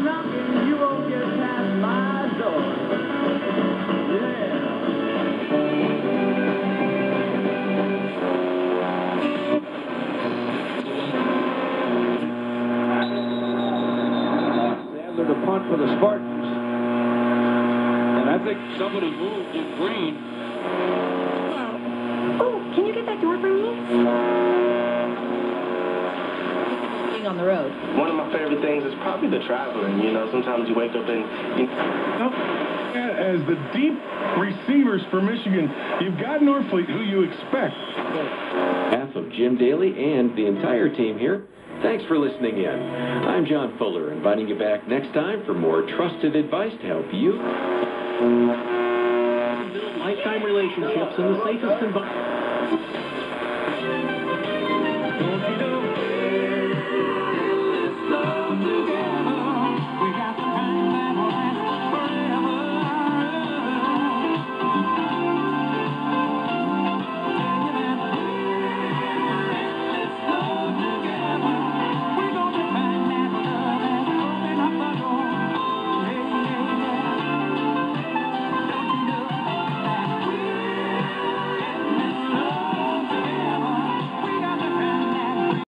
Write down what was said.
knocking, you won't get past my door. Sandler to punt for the Spartans. And I think somebody moved in green. Oh, can you get that door for me? Being on the road. One of my favorite things is probably the traveling. You know, sometimes you wake up and... As the deep receivers for Michigan, you've got Norfleet, who you expect. On behalf of Jim Daly and the entire team here, thanks for listening in. I'm John Fuller, inviting you back next time for more trusted advice to help you build lifetime relationships in the safest environment.